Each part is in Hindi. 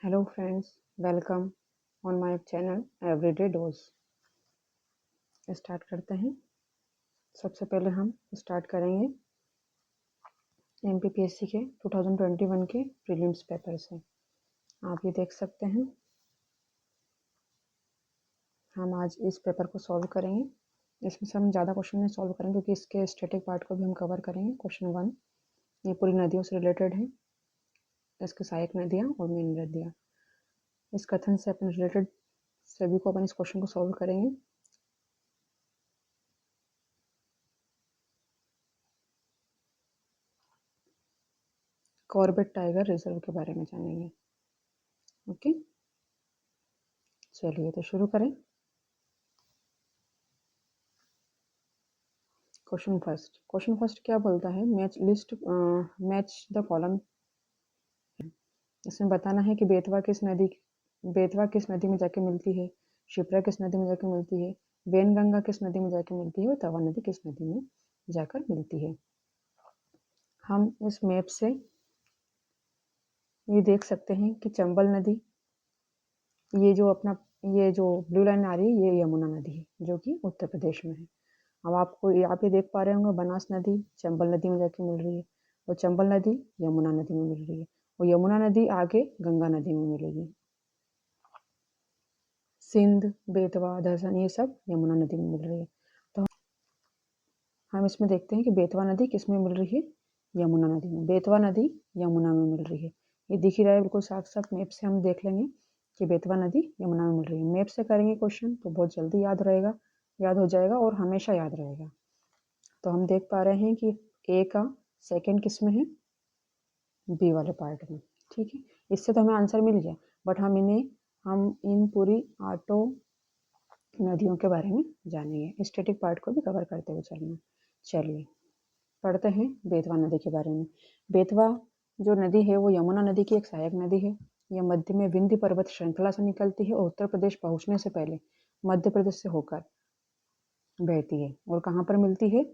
Hello friends, welcome on my channel everyday dose. Start करते हैं। सबसे पहले हम स्टार्ट करेंगे एमपीपीएससी के 2021 के प्रीलिम्स पेपर से। आप ये देख सकते हैं। हम आज इस पेपर को सॉल्व करेंगे। इसमें से हम ज़्यादा क्वेश्चन नहीं सॉल्व करेंगे क्योंकि इसके स्टैटिक पार्ट को भी हम कवर करेंगे। क्वेश्चन 1 ये पूरी नदियों से रिलेटेड है। इसकी सहायक नदियाँ और मेन नदियाँ, इस कथन से अपन रिलेटेड सभी को अपन इस क्वेश्चन को सॉल्व करेंगे। कॉर्बेट टाइगर रिजर्व के बारे में जानेंगे। ओके, चलिए तो शुरू करें। क्वेश्चन फर्स्ट क्या बोलता है? Match the column. इसमें बताना है कि बेतवा किस नदी में जाके मिलती है, शिप्रा किस नदी में जाके मिलती है, वेनगंगा किस नदी में जाके मिलती है और तवा नदी किस नदी में जाकर मिलती है। हम इस मैप से ये देख सकते हैं कि चंबल नदी, ये जो ब्लू लाइन आ रही है ये यमुना नदी है जो कि उत्तर प्रदेश में है। अब आप ये देख पा रहे होंगे बनास नदी चंबल नदी में जाके मिल रही है और चंबल नदी यमुना नदी में मिल रही है और यमुना नदी आगे गंगा नदी में मिलेगी। सिंध, बेतवा, दहसन ये सब यमुना नदी में मिल रही है। तो हम इसमें देखते हैं कि बेतवा नदी किस में मिल रही है? यमुना नदी में। बेतवा नदी यमुना में मिल रही है। ये दिख ही रहा है बिल्कुल साफ साफ। मैप से हम देख लेंगे कि बेतवा नदी यमुना में मिल रही है। मैप से करेंगे क्वेश्चन तो बहुत जल्दी याद हो जाएगा और हमेशा याद रहेगा। तो हम देख पा रहे हैं कि ए का सेकंड किस में है? बी वाले पार्ट में। ठीक है, इससे तो हमें आंसर मिल गया, बट हम इन पूरी 8 नदियों के बारे में जानेंगे। स्टैटिक पार्ट को भी कवर करते हुए चलना। चलिए पढ़ते हैं बेतवा नदी के बारे में। बेतवा जो नदी है वो यमुना नदी की एक सहायक नदी है। यह मध्य में विंध्य पर्वत श्रृंखला से निकलती है और उत्तर प्रदेश पहुंचने से पहले मध्य प्रदेश से होकर बहती है और कहाँ पर मिलती है?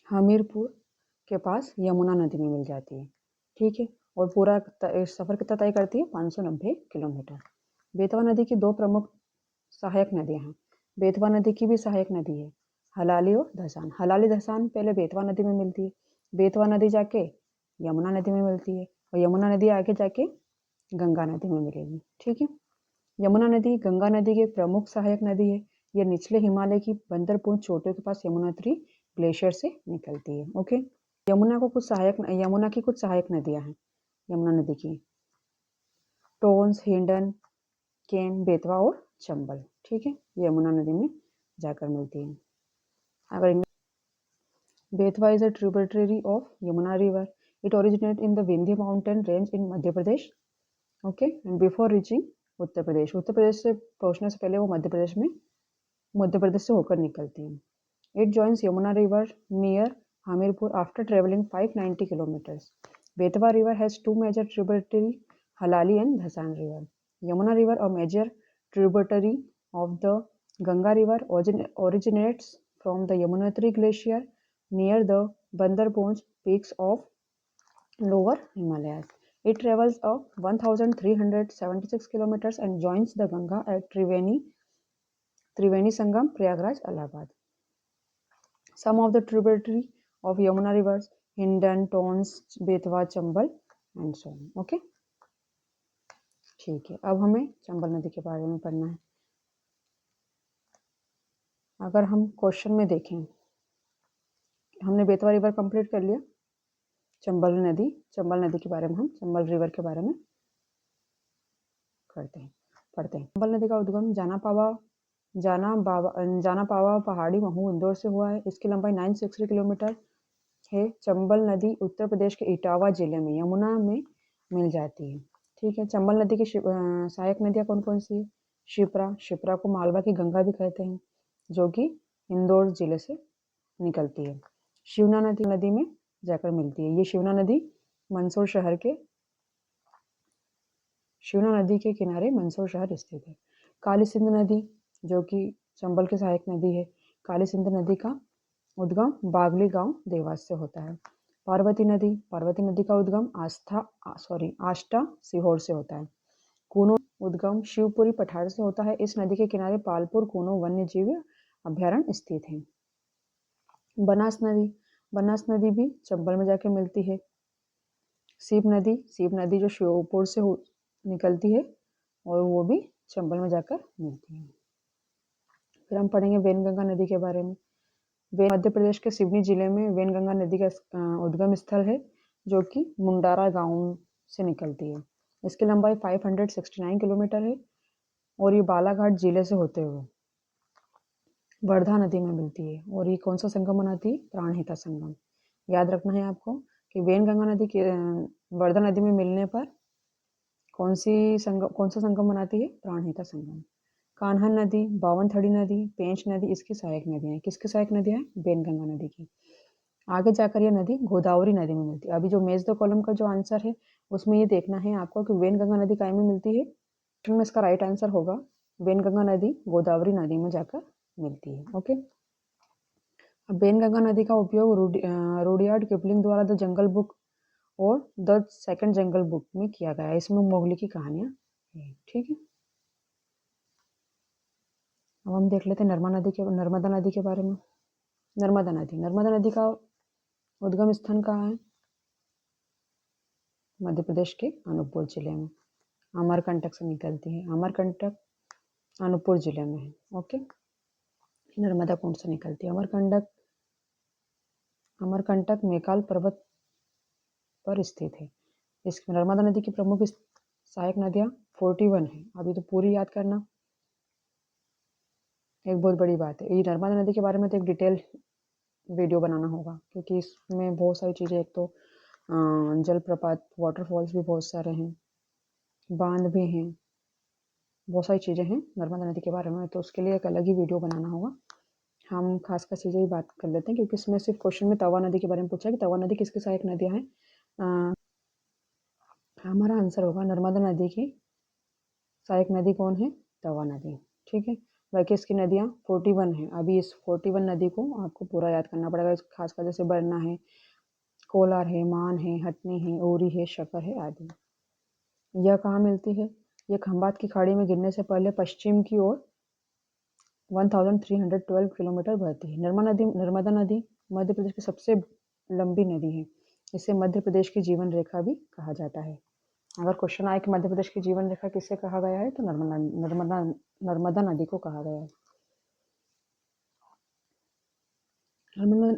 हमीरपुर के पास यमुना नदी में मिल जाती है। ठीक है, और पूरा सफ़र कितना तय करती है? 590 किलोमीटर। बेतवा नदी की 2 प्रमुख सहायक नदियाँ हैं। बेतवा नदी की भी सहायक नदी है हलाली और धसान। हलाली धसान पहले बेतवा नदी में मिलती है, बेतवा नदी जाके यमुना नदी में मिलती है और यमुना नदी आगे जाके गंगा नदी में मिलेगी। ठीक है, यमुना नदी गंगा नदी की एक प्रमुख सहायक नदी है। यह निचले हिमालय की बंदरपूर्ण चोटियों के पास यमुनोत्री ग्लेशियर से निकलती है। ओके, यमुना की कुछ सहायक नदियां हैं। यमुना नदी की टोन्स, हिंडन, केम, बेतवा और चंबल। ठीक है, यमुना नदी में जाकर मिलती है। अगर Betwa is a tributary of Yamuna river. It originate in the Vindhya mountain range in Madhya Pradesh. Okay, and before reaching Uttar Pradesh से पहुंचने से पहले वो मध्य प्रदेश से होकर निकलती है। It joins Yamuna River near Hamirpur after traveling 590 kilometers. Betwa River has 2 major tributaries, Halali and Dhasan River. Yamuna River, a major tributary of the Ganga River, originates from the Yamunotri Glacier near the Bandarbanch peaks of lower Himalayas. It travels up 1,376 kilometers and joins the Ganga at Triveni Sangam, Prayagraj, Allahabad. Some of the tributaries of Yamuna rivers, Hindon, Tons, Betwa, Chambal and so on. Okay, ठीक है। अब हमें चंबल नदी के बारे में पढ़ना है। अगर हम क्वेश्चन में देखें, हमने बेतवा रिवर कंप्लीट कर लिया। चंबल नदी के बारे में हम चंबल रिवर के बारे में पढ़ते हैं। चंबल नदी का उद्गम जाना पावा पहाड़ी महू इंदौर से हुआ है। इसकी लंबाई 960 किलोमीटर है। चंबल नदी उत्तर प्रदेश के इटावा जिले में यमुना में मिल जाती है। ठीक है, चंबल नदी की सहायक नदियाँ कौन कौन सी है? शिप्रा को मालवा की गंगा भी कहते हैं जो कि इंदौर जिले से निकलती है। शिवना नदी में जाकर मिलती है। ये शिवना नदी के किनारे मंदसौर शहर स्थित है। काली सिंध नदी जो कि चंबल की सहायक नदी है। काली सिंध नदी का उद्गम बागली गांव देवास से होता है। पार्वती नदी का उद्गम आष्टा सीहोर से होता है। कूनो उद्गम शिवपुरी पठार से होता है। इस नदी के किनारे पालपुर कूनो वन्य जीव अभ्यारण्य स्थित है। बनास नदी भी चंबल में जाके मिलती है। सीप नदी जो श्योपुर से निकलती है और वो भी चंबल में जाकर मिलती है। फिर हम पढ़ेंगे वेनगंगा नदी के बारे में। मध्य प्रदेश के सिवनी जिले में वेनगंगा नदी का उद्गम स्थल है, जो कि मुंडारा गांव से निकलती है। इसकी लंबाई 569 किलोमीटर है और ये बालाघाट जिले से होते हुए वर्धा नदी में मिलती है। और ये कौन सा संगम बनाती है? प्राणहिता संगम। याद रखना है आपको कि वेनगंगा नदी के वर्धा नदी में मिलने पर कौन सा संगम बनाती है? प्राणहिता संगम। कान्हा नदी, बावनथड़ी नदी, पेंच नदी इसकी सहायक नदियाँ हैं। किसकी सहायक नदियाँ हैं? वेनगंगा नदी की। आगे जाकर यह नदी गोदावरी नदी में मिलती है। अभी जो मेज द कॉलम का जो आंसर है उसमें ये देखना है आपको कि वेनगंगा नदी काय में मिलती है। में इसका राइट आंसर होगा वेनगंगा नदी गोदावरी नदी में जाकर मिलती है। ओके, अब वेनगंगा नदी का उपयोग रुडयार्ड किपलिंग द्वारा द जंगल बुक और द सेकंड जंगल बुक में किया गया है। इसमें मोगली की कहानियां हैं। ठीक है, अब हम देख लेते हैं नर्मदा नदी के बारे में। नर्मदा नदी का उद्गम स्थान कहाँ है? मध्य प्रदेश के अनूपपुर जिले में अमरकंटक से निकलती है। अमरकंटक अनूपपुर जिले में है। ओके, नर्मदा कुंड से निकलती है। अमरकंटक मेकाल पर्वत पर स्थित है। इस नर्मदा नदी की प्रमुख सहायक नदियाँ 41 है। अभी तो पूरी याद करना एक बहुत बड़ी बात है। ये नर्मदा नदी के बारे में तो एक डिटेल वीडियो बनाना होगा, क्योंकि इसमें बहुत सारी चीज़ें, एक तो जलप्रपात वाटरफॉल्स भी बहुत सारे हैं, बांध भी हैं, बहुत सारी चीज़ें हैं नर्मदा नदी के बारे में, तो उसके लिए एक अलग ही वीडियो बनाना होगा। हम खासकर चीज़ें ही बात कर लेते हैं, क्योंकि इसमें सिर्फ क्वेश्चन में तवा नदी के बारे में पूछा है कि तवा नदी किसकी सहायक नदियाँ हैं। हमारा आंसर होगा नर्मदा नदी की सहायक नदी कौन है? तवा नदी। ठीक है, बाकी इसकी नदियाँ 41 है। अभी इस 41 नदी को आपको पूरा याद करना पड़ेगा। खासकर जैसे बरना है, कोलार है, मान है, हटनी है, ओरी है, शकर है आदि। यह कहाँ मिलती है? यह खंबात की खाड़ी में गिरने से पहले पश्चिम की ओर 1312 किलोमीटर बहती है। नर्मदा नदी मध्य प्रदेश की सबसे लंबी नदी है। इसे मध्य प्रदेश की जीवन रेखा भी कहा जाता है। अगर क्वेश्चन आए कि मध्य प्रदेश की जीवन रेखा किसे कहा गया है, तो नर्मदा नदी को कहा गया है।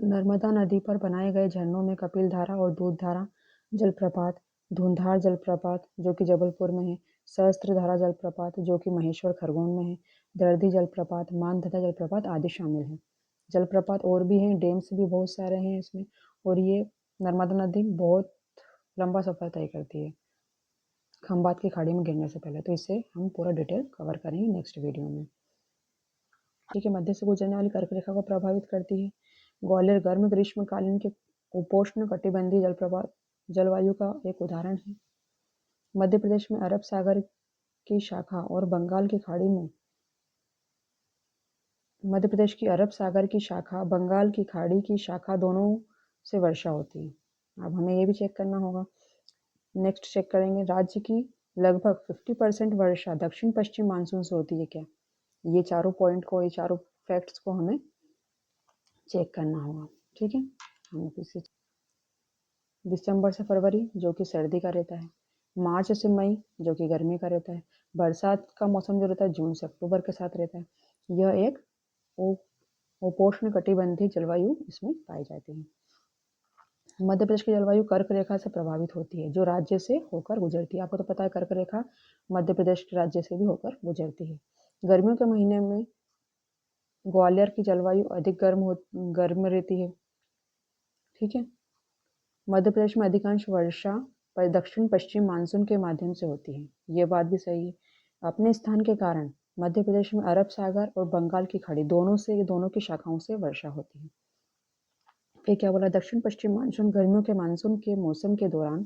नर्मदा नदी पर बनाए गए झरनों में कपिल धारा और दूध धारा जलप्रपात, धुंधार जलप्रपात जो कि जबलपुर में है, सहस्त्र धारा जलप्रपात जो कि महेश्वर खरगोन में है, दर्दी जलप्रपात, मानधता जलप्रपात आदि शामिल हैं। जलप्रपात और भी हैं, डैम्स भी बहुत सारे हैं इसमें, और ये नर्मदा नदी बहुत लंबा सफर तय करती है खंबात की खाड़ी में गिरने से पहले। तो इसे हम पूरा डिटेल कवर करेंगे नेक्स्ट वीडियो में। ठीक है, मध्य से गुजरने वाली कर्क रेखा को प्रभावित करती है। ग्वालियर गर्म ग्रीष्मकालीन के उपोष्ण कटिबंधीय जलप्रपात जलवायु का एक उदाहरण है। मध्य प्रदेश में अरब सागर की शाखा और बंगाल की खाड़ी में मध्य प्रदेश की अरब सागर की शाखा, बंगाल की खाड़ी की शाखा दोनों से वर्षा होती है। अब हमें ये भी चेक करना होगा। नेक्स्ट चेक करेंगे, राज्य की लगभग 50% वर्षा दक्षिण पश्चिम मानसून से होती है क्या? ये चारों फैक्ट्स को हमें चेक करना होगा। ठीक है, हम इसे दिसंबर से फरवरी जो कि सर्दी का रहता है, मार्च से मई जो कि गर्मी का रहता है, बरसात का मौसम जो रहता है जून से अक्टूबर के साथ रहता है। यह एक उपोष्ण कटिबंधीय जलवायु इसमें पाई जाती है। मध्य प्रदेश की जलवायु कर्क रेखा से प्रभावित होती है, जो राज्य से होकर गुजरती है। आपको तो पता है कर्क रेखा मध्य प्रदेश के राज्य से भी होकर गुजरती है। गर्मियों के महीने में ग्वालियर की जलवायु अधिक गर्म रहती है। ठीक है, मध्य प्रदेश में अधिकांश वर्षा दक्षिण पश्चिम मानसून के माध्यम से होती है। ये बात भी सही है। अपने स्थान के कारण मध्य प्रदेश में अरब सागर और बंगाल की खाड़ी दोनों की शाखाओं से वर्षा होती है। फिर क्या बोला? दक्षिण पश्चिम मानसून गर्मियों के मानसून के मौसम के दौरान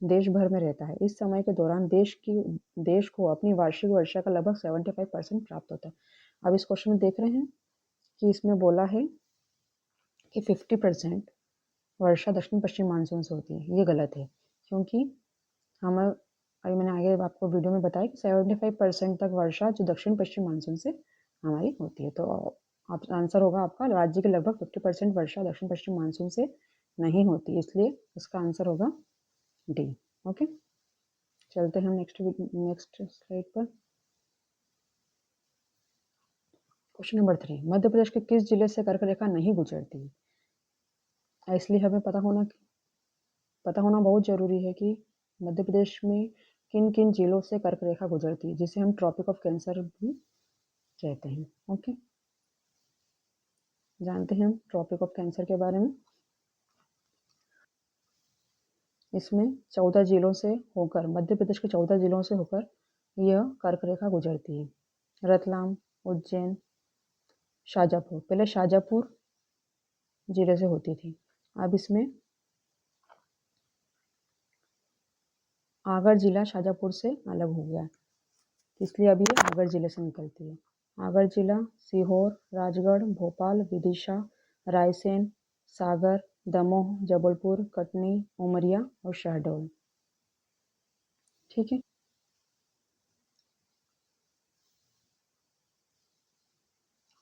देश भर में रहता है। इस समय के दौरान देश को अपनी वार्षिक वर्षा का लगभग 75% प्राप्त होता है। अब इस क्वेश्चन में देख रहे हैं कि इसमें बोला है कि 50% वर्षा दक्षिण पश्चिम मानसून से होती है, ये गलत है, क्योंकि हम अभी मैंने आगे आपको वीडियो में बताया कि 75% तक वर्षा जो दक्षिण पश्चिम मानसून से हमारी होती है। तो आप आंसर होगा आपका, राज्य के लगभग 50% वर्षा दक्षिण पश्चिम मानसून से नहीं होती, इसलिए इसका आंसर होगा डी। ओके, चलते हैं हम नेक्स्ट स्लाइड पर। क्वेश्चन नंबर 3, मध्य प्रदेश के किस जिले से कर्क रेखा नहीं गुजरती? इसलिए हमें पता होना बहुत जरूरी है कि मध्य प्रदेश में किन किन जिलों से कर्क रेखा गुजरती है, जिसे हम ट्रॉपिक ऑफ कैंसर भी कहते हैं। ओके, जानते हैं हम ट्रॉपिक ऑफ कैंसर के बारे में। इसमें 14 जिलों से होकर, मध्य प्रदेश के 14 जिलों से होकर यह कर्क रेखा गुजरती है। रतलाम, उज्जैन, शाजापुर, पहले शाजापुर जिले से होती थी, अब इसमें आगर जिला शाजापुर से अलग हो गया, इसलिए अब ये आगर जिले से निकलती है। आगर जिला सीहोर, राजगढ़, भोपाल, विदिशा, रायसेन, सागर, दमोह, जबलपुर, कटनी, उमरिया और शहडोल। ठीक है,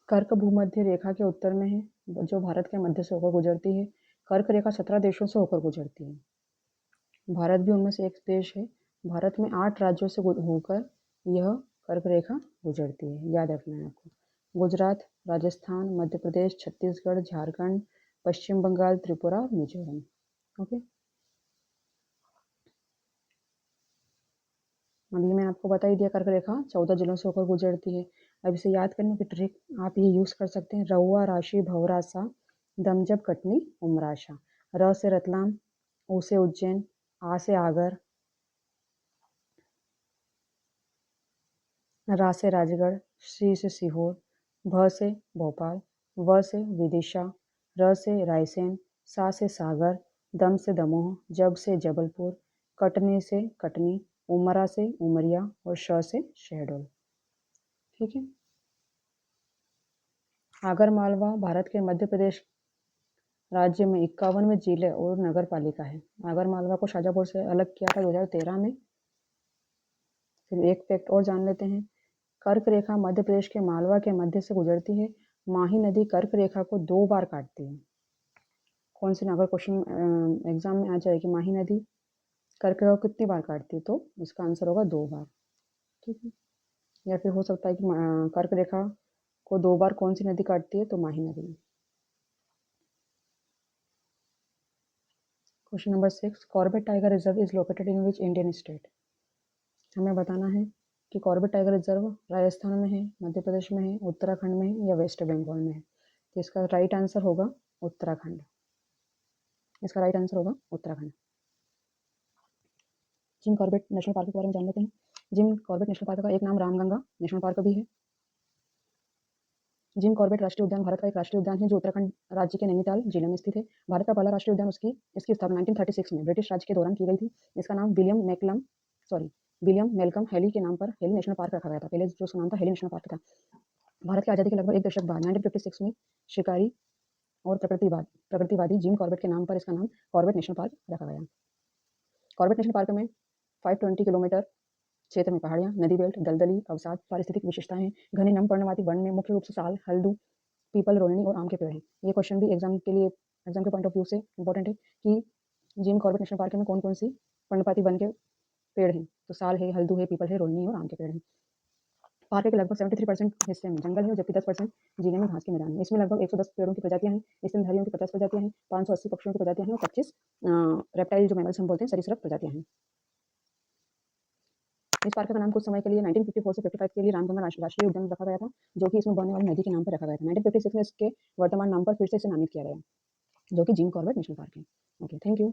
कर्क भूमध्य रेखा के उत्तर में है, जो भारत के मध्य से होकर गुजरती है। कर्क रेखा 17 देशों से होकर गुजरती है, भारत भी उनमें से एक देश है। भारत में 8 राज्यों से होकर यह कर्क रेखा गुजरती है, याद रखना है आपको। गुजरात, राजस्थान, मध्य प्रदेश, छत्तीसगढ़, झारखंड, पश्चिम बंगाल, त्रिपुरा और मिजोरम। ओके, अभी मैं आपको बता ही दिया, कर्क रेखा 14 जिलों से होकर गुजरती है। अब इसे याद करने की ट्रिक आप ये यूज कर सकते हैं, रहुआ, राशि, भवरासा, दमजब, कटनी, उमराशा। र से रतलाम, उ से उज्जैन, आ से आगर, रा से राजगढ़, शी से सीहोर, भ से भोपाल, व से विदिशा, र से रायसेन, सा से सागर, दम से दमोह, जब से जबलपुर, कटनी से कटनी, उमरा से उमरिया और श से शहडोल। ठीक है, आगर मालवा भारत के मध्य प्रदेश राज्य में 51वें जिले और नगर पालिका है। आगर मालवा को शाजापुर से अलग किया था 2013 में। फिर एक फैक्ट और जान लेते हैं, कर्क रेखा मध्य प्रदेश के मालवा के मध्य से गुजरती है। माही नदी कर्क रेखा को 2 बार काटती है। कौन सी, अगर क्वेश्चन एग्जाम में आ जाए कि माही नदी कर्क रेखा को कितनी बार काटती है, तो इसका आंसर होगा 2 बार। ठीक है, या फिर हो सकता है कि कर्क रेखा को 2 बार कौन सी नदी काटती है, तो माही नदी। Question number 6, Corbett tiger reserve is located in which Indian state? हमें बताना है कि कॉर्बेट टाइगर रिजर्व राजस्थान में है, मध्य प्रदेश में है, उत्तराखंड में है या वेस्ट बंगाल में है। तो इसका राइट आंसर होगा उत्तराखंड। इसका राइट आंसर होगा Uttarakhand. Jim Corbett national park के बारे में जान लेते हैं। जिम कॉर्बेट नेशनल पार्क का एक नाम रामगंगा नेशनल पार्क भी है। जिम कॉर्बेट राष्ट्रीय उद्यान भारत का एक राष्ट्रीय उद्यान है जो उत्तराखंड राज्य के नैनीताल जिले में स्थित है। भारत का पहला राष्ट्रीय उद्यान इसकी स्थापना 1936 में ब्रिटिश राज के दौरान की गई थी। इसका नाम विलियम मेलकम हेली के नाम पर हेली नेशनल पार्क रखा गया था। पहले जो उसका नाम था हेली नेशनल पार्क था। भारत की आज़ादी के लगभग एक दशक बाद 1956 में शिकारी और प्रकृतिवादी जिम कॉर्बेट के नाम पर इसका नाम कॉर्बेट नेशनल पार्क रखा गया। कॉर्बेट नेशनल पार्क में 520 किलोमीटर क्षेत्र में पहाड़ियाँ, नदी बेल्ट, दलदली अवसाद, पारिस्थितिक विशेषताएं हैं। घने नम पर्णवाती वन में मुख्य रूप से साल, हल्दू, पीपल, रोहिणी और आम के पेड़ हैं। ये क्वेश्चन भी एग्जाम के पॉइंट ऑफ व्यू से इंपॉर्टेंट है कि जिम कॉर्बेट नेशनल पार्क में कौन कौन सी पर्णपाती वन के पेड़ हैं। तो साल है, हल्दू है, पीपल है, रोहिणी और आम के पेड़ हैं। पार्क के लगभग 73% हिस्से में जंगल है, जबकि 10% जिले में घास के मैदान है। इसमें लगभग 110 पेड़ों की प्रजातियां हैं, स्तनधारियों की 50 प्रजातियां हैं, 580 पक्षियों की प्रजातियां हैं और 25 रेप्टाइल जो मैमल्स हम बोलते हैं सरीसृप प्रजातियां हैं। इस पार्क का नाम कुछ समय के लिए 1954 से 55 के लिए रामगंगा राष्ट्रीय उद्यान रखा गया था, जो कि इसमें बहने वाली नदी के नाम पर रखा गया था। 1956 में इसके वर्तमान नाम पर फिर से इसे नामित किया गया, जो कि जिम कॉर्बेट नेशनल पार्क है। Okay, thank you.